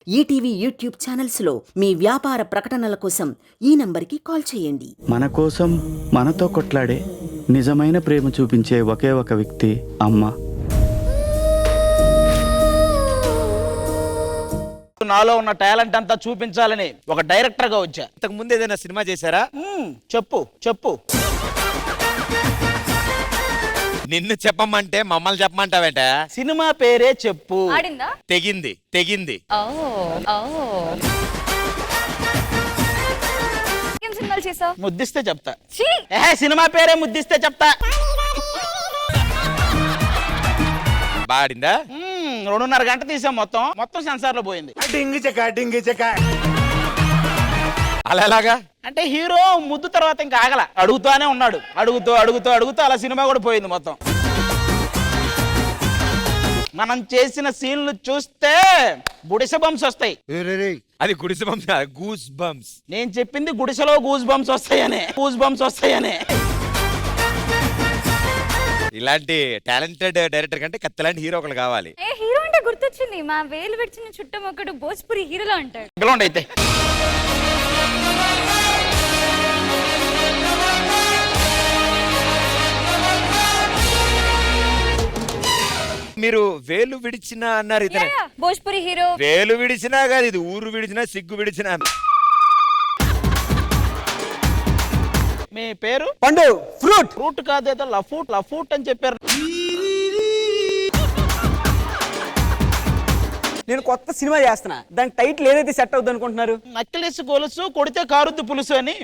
ETV YouTube ఛానల్స్లో మీ వ్యాపార ప్రకటనల కోసం ఈ నంబర్కి కాల్ చేయండి. మన కోసం మనతో కొట్లాడే నిజమైన ప్రేమ చూపించే ఒకే ఒక వ్యక్తి అమ్మ. నాలో ఉన్న టాలెంట్ అంతా చూపించాలని ఒక డైరెక్టర్ గా వచ్చా. ఇంతకు ముందు ఏదైనా సినిమా చేశారా? చెప్పు చెప్పు. నిన్ను చెప్పమంటే మమ్మల్ని చెప్పమంటావేంట? సినిమా పేరే చెప్పు. ఆడిందా? తెగింది తెగింది. ఏం సినిమాలు చేసావు? ముద్దిస్తే చెప్తా. ఛీ! సినిమా పేరే ముద్దిస్తే చెప్తా. బాడిందా? 2.5 గంట తీసాం. మొత్తం సెన్సార్ లో పోయింది. అలా ఎలాగా? అంటే హీరో ముద్దు తర్వాత ఇంకా ఆగల, అడుగుతానే ఉన్నాడు. అడుగుతూ అలా సినిమా కూడా పోయింది మొత్తం. మనం చేసిన సీన్లు చూస్తే గుడిసె బంప్స్ వస్తాయి. అది గుడిసె బంప్స్, గూస్ బంప్స్. నేను చెప్పింది గుడిసెలో గూస్ బంప్స్ వస్తాయనే. ఇలాంటి టాలెంటెడ్ డైరెక్టర్ కంటే కత్తిలాంటి హీరో ఒకళ్ళు కావాలి. హీరో అంటే గుర్తొచ్చింది, మా వేలు విడిచిన చుట్టం ఒకడు భోజ్పురి హీరోలో ఉంటాడు. గ్రౌండ్ అయితే మీరు వేలు విడిచినా అన్నారు. ఇతనే భోజ్పురి హీరో. వేలు విడిచినా కాదు, ఇది ఊరు విడిచినా సిగ్గు విడిచినా. మీ పేరు? పండు. ఫ్రూట్ కాదు, ఏదో లఫూట్ అని చెప్పారు. నేను కొత్త సినిమా చేస్తున్నా, దాని టైటిల్ ఏదైతే సెట్ అవుతుంది అనుకుంటున్నారు? నక్కిలేసి గొలుసు కొడితే కారుద్దు పులుసు అని.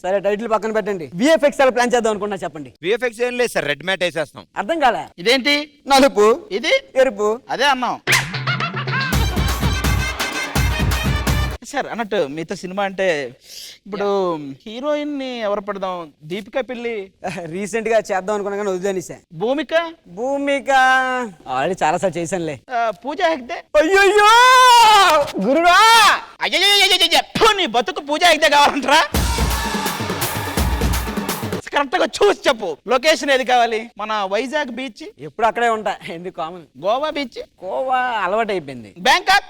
సరే, టైటిల్ పక్కన పెట్టండి. విఎఫ్ఎక్స్ ఎలా ప్లాన్ చేద్దాం అనుకుంటున్నా చెప్పండి. విఎఫ్ఎక్స్ ఏం లేదు సార్, రెడ్ మ్యాట్ వేసేస్తాం. అర్థం కాలే. ఇదేంటి? నలుపు, ఇది ఎరుపు. అదే అన్నాం సార్. అన్నట్టు మీతో సినిమా అంటే ఇప్పుడు హీరోయిన్ ని ఎవరు పెడదాం? దీపికా పిల్లి రీసెంట్ గా చేద్దాం అనుకున్నా కానీ వదిలేనిసా. భూమిక ఆల్రెడీ చాలా సార్లు చేశానులే. పూజా హెగ్డే. అయ్యో గురువా, అయ్యో నీ బతుకు పూజా హెగ్డే కావాలంటరా? కరెక్ట్ గా చూసి చెప్పు. లొకేషన్ ఏది కావాలి? మన వైజాగ్ బీచ్. ఎప్పుడు అక్కడే ఉంటా, ఎందుకు కామన్. గోవా బీచ్. గోవా అలవాటు అయిపోయింది. బ్యాంకాక్.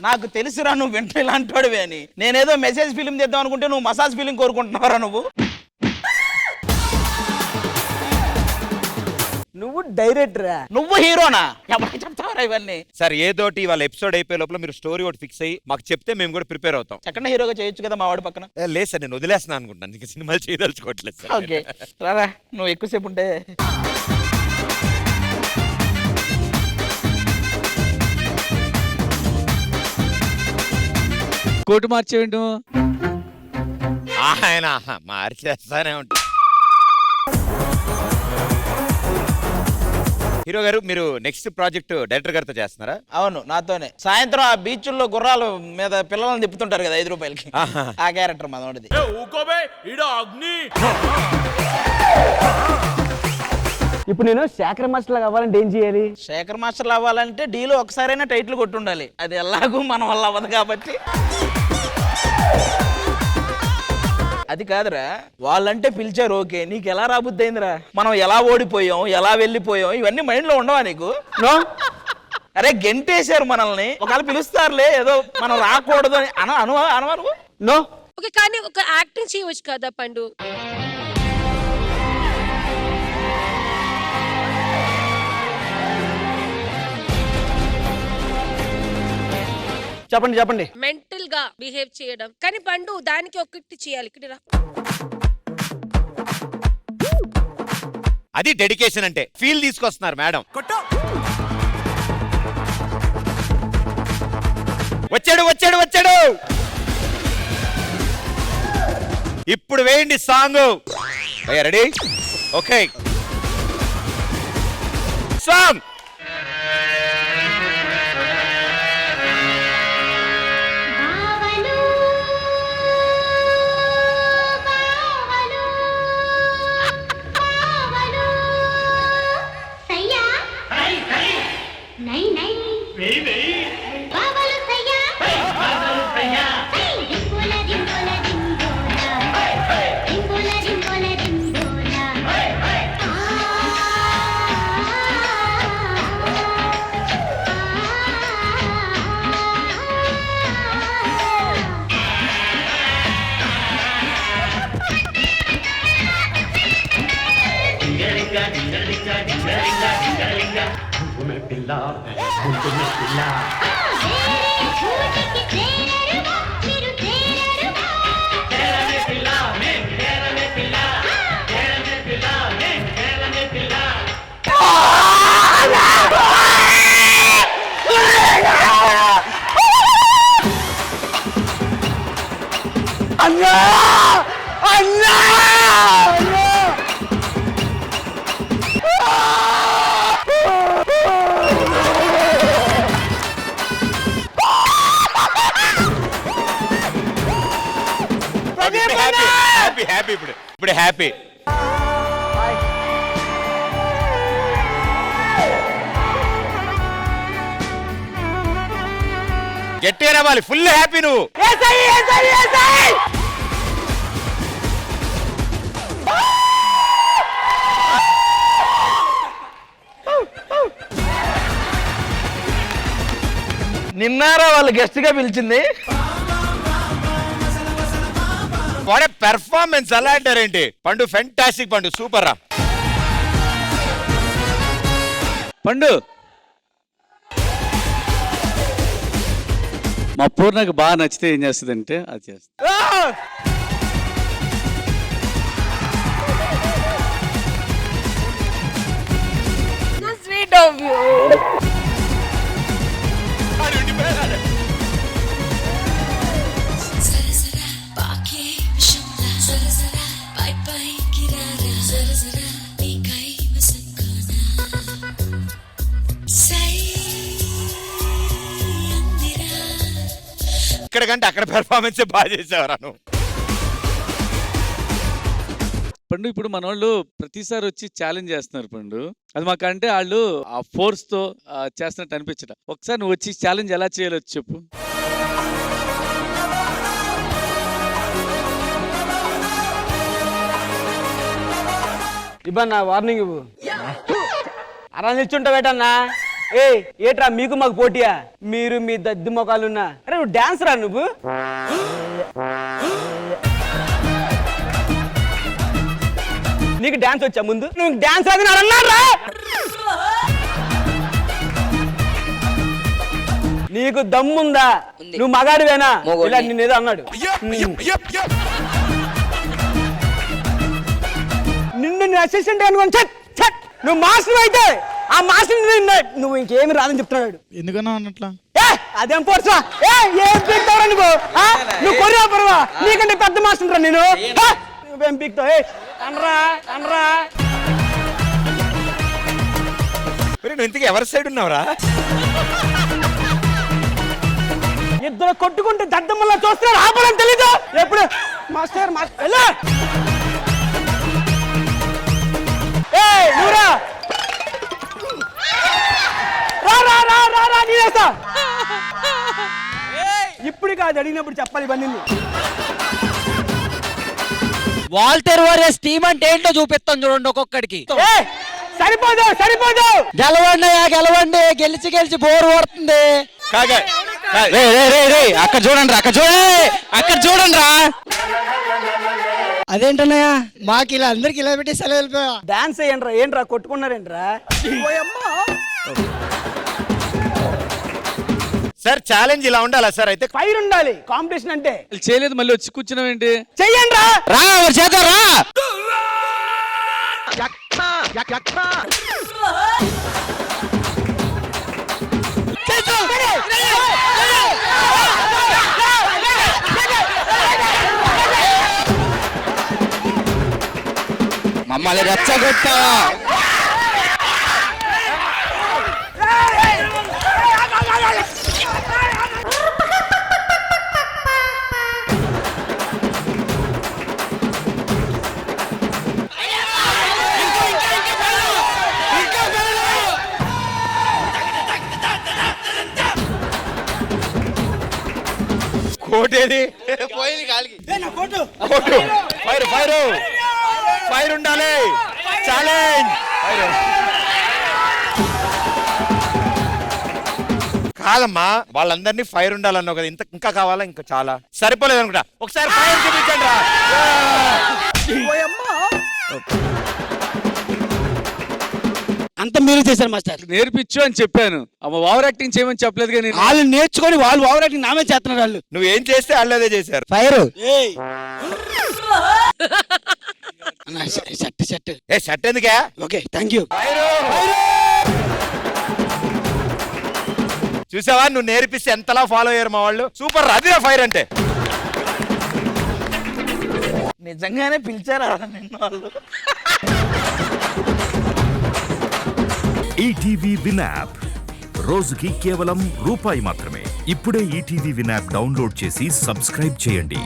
నాకు తెలుసురా నువ్వు వెంటనే ఇలాంటి వాడివే అని. నేనేదో మెసేజ్ ఫిలిం చేద్దాం అనుకుంటే నువ్వు మసాజ్ ఫిలిం కోరుకుంటున్నావురా నువ్వు. నువ్వు డైరెక్టరా? నువ్వు హీరోనా? ఎవరికి చెప్తావరా ఇవన్నీ? సార్ ఏదోటి వాళ్ళ ఎపిసోడ్ అయిపోయే లోపల మీరు స్టోరీ ఒకటి ఫిక్స్ అయ్యి మాకు చెప్తే మేము కూడా ప్రిపేర్ అవుతాం. సెకండ్ హీరోగా చేయొచ్చు కదా మా వాడి పక్కన. లేదు సార్, నేను వదిలేస్తున్నాను అనుకుంటాను, ఇంకా సినిమాలు చేయదలుచుకోవట్లేదు సార్. ఓకే రారా, నువ్వు ఎక్కువసేపు ఉంటే. కోటు మార్చేయండు. ఆయన మార్చేస్తానే ఉంటా. హీరో గారు, మీరు నెక్స్ట్ ప్రాజెక్ట్ డైరెక్టర్ గారితో చేస్తున్నారా? అవును, నాతోనే. సాయంత్రం ఆ బీచ్ల్లో గుర్రాల మీద పిల్లలను తిప్పుతుంటారు కదా 5 రూపాయలకి. ఆ క్యారెక్టర్ మనోడిది. ఇప్పుడు నేను శేఖర్ మాస్టర్ అవ్వాలంటే ఏం చేయాలి? శేఖర్ మాస్టర్లు అవ్వాలంటే డీలో ఒకసారైనా టైటిల్ కొట్టుండాలి. అది ఎలాగూ మన వల్ల అవ్వదు కాబట్టి. అది కాదురా, వాళ్ళంటే పిలిచారు ఓకే, నీకు ఎలా రాబుద్ది అయిందిరా? మనం ఎలా ఓడిపోయాం, ఎలా వెళ్ళిపోయాం, ఇవన్నీ మైండ్ లో ఉండవా నీకు? నో. అరే గెంటేశారు మనల్ని, ఒకవేళ పిలుస్తారులే, ఏదో మనం రాకూడదు అని అనవా? నో. ఓకే, కానీ ఒక యాక్టింగ్ చేయవచ్చు కదా పండు. చెప్పండి. మెంటల్ గా బిహేవ్ చేయడం, కానీ పండు దానికి ఒకటి చేయాలి. ఇక్కడ రా. అది డెడికేషన్ అంటే. ఫీల్ తీసుకొస్తున్నారు మేడం. వచ్చాడు. ఇప్పుడు వేయండి song. Ready? Okay, song. Happy ఇప్పుడు హ్యాపీ. గట్టిగా రావాలి, ఫుల్ హ్యాపీ నువ్వు. నిన్నారా వాళ్ళు గెస్ట్ గా పిలిచింది. వాడే పెర్ఫార్మెన్స్ అలా అంటారేంటి? పండు ఫెంటాస్టిక్, పండు సూపర్ రా. పండు మా పూర్ణకు బాగా నచ్చితే ఏం చేస్తుందంటే అది చేస్తుంది. Sweet of you. ఇక్కడ కంటే అక్కడ పెర్ఫార్మెన్స్ బాగా చేసేవారా నువ్వు. పండు ఇప్పుడు మన వాళ్ళు ప్రతిసారి వచ్చి ఛాలెంజ్ చేస్తున్నారు పండు. అది మాకంటే వాళ్ళు ఆ ఫోర్స్ తో చేస్తున్నట్టు అనిపించడం. ఒకసారి నువ్వు వచ్చి ఛాలెంజ్ ఎలా చేయాలో చెప్పు. ఇవ్వన్నా వార్నింగ్ ఇవ్వు. అలా నిల్చుంటావేటన్నా? ఏట్రా మీకు మాకు పోటీయా? మీరు మీ దద్ది మొఖాలున్నా. అరే నువ్వు డాన్స్ రా నువ్వు. నీకు డాన్స్ వచ్చా ముందు? నువ్వు డాన్స్ అది అన్నారా? నీకు దమ్ముందా? నువ్వు మగాడివేనా? ఇలా నిన్నేదో అన్నాడు. నిన్ను నేను అసిస్టెంట్ అనుకోని నువ్వు మాస్టర్ అయితే ఆ మాస్టర్ నువ్వు ఇంకేమి రాదని చెప్తున్నాడు. ఎందుకన్నా అన్నట్లా? అదేం పోర్సా? ఏం పీక్తావరా నువ్వు? నువ్వు కొరియోపరవా? నీకంటే పెద్ద మాస్టర్ రా నేను. నువ్వేం పీక్తావు? అనరా అనరా. నువ్వు ఇంతకీ ఎవరి సైడ్ ఉన్నావురా? ఇద్దరు కొట్టుకుంటే దద్దమ్మల్లా చూస్తున్నారు. ఆపడం తెలీదు. ఎప్పుడు మాస్టర్ మాస్టర్ నువ్వురా ఇప్పుడు కాదు, అడిగినప్పుడు చెప్పాలి ఇవన్నీ. వాల్టర్ వారియస్ టీమ్ అంటే ఏంటో చూపిస్తాం చూడండి ఒక్కొక్కడికి. సరిపోదు సరిపోదు. గెలవండి గెలవండి, గెలిచి గెలిచి బోర్ కొడుతుంది. అక్కడ చూడండి రా, అక్కడ చూడండి రా. అదేంటన్నయ్య మాకు ఇలా అందరికి ఇలా పెట్టి సెలవు వెళ్ళిపోయా. డాన్స్ ఏంట్రా? ఏంట్రా కొట్టుకున్నారేంట్రా? సార్ ఛాలెంజ్ ఇలా ఉండాలా సార్? అయితే ఫైర్ ఉండాలి కాంపిటీషన్ అంటే. చేయలేదు మళ్ళీ వచ్చి కూర్చున్నావు ఏంటి? చెయ్యండి రా. చేద్దాం రా. మమ్మల్ని రెచ్చగొట్టా. కోటేది ఫైర్ ఫైర్ ఫైర్ ఉండాలి. ఛాలెంజ్ కాదమ్మా, వాళ్ళందరినీ ఫైర్ ఉండాలన్నావు కదా. ఇంకా కావాలా? ఇంకా చాలా సరిపోలేదు అనుకుంటా. ఒకసారి ఫైర్ చూపించండి రా. మీరే చేశారు మాస్టర్. నేర్పించు అని చెప్పాను. ఓవర్ యాక్టింగ్ చేయమని చెప్పలేదు కానీ వాళ్ళు నేర్చుకొని వాళ్ళు ఓవర్ యాక్టింగ్ నామే చేస్తున్నారు వాళ్ళు. నువ్వేం చేస్తే వాళ్ళు అదే చేశారు. ఫైర్ సెట్ ఏ షర్ట్ ఎందుకే? Okay thank you. చూసావా, నువ్వు నేర్పిస్తే ఎంతలా ఫాలో అయ్యారు మా వాళ్ళు. సూపర్, అదే ఫైర్ అంటే. నిజంగానే పిలిచారా నిన్ను వాళ్ళు? ఈటీవీ విన్ యాప్ రోజుకి కేవలం రూపాయి మాత్రమే. ఇప్పుడే ఈటీవీ విన్ యాప్ డౌన్లోడ్ చేసి సబ్స్క్రైబ్ చేయండి.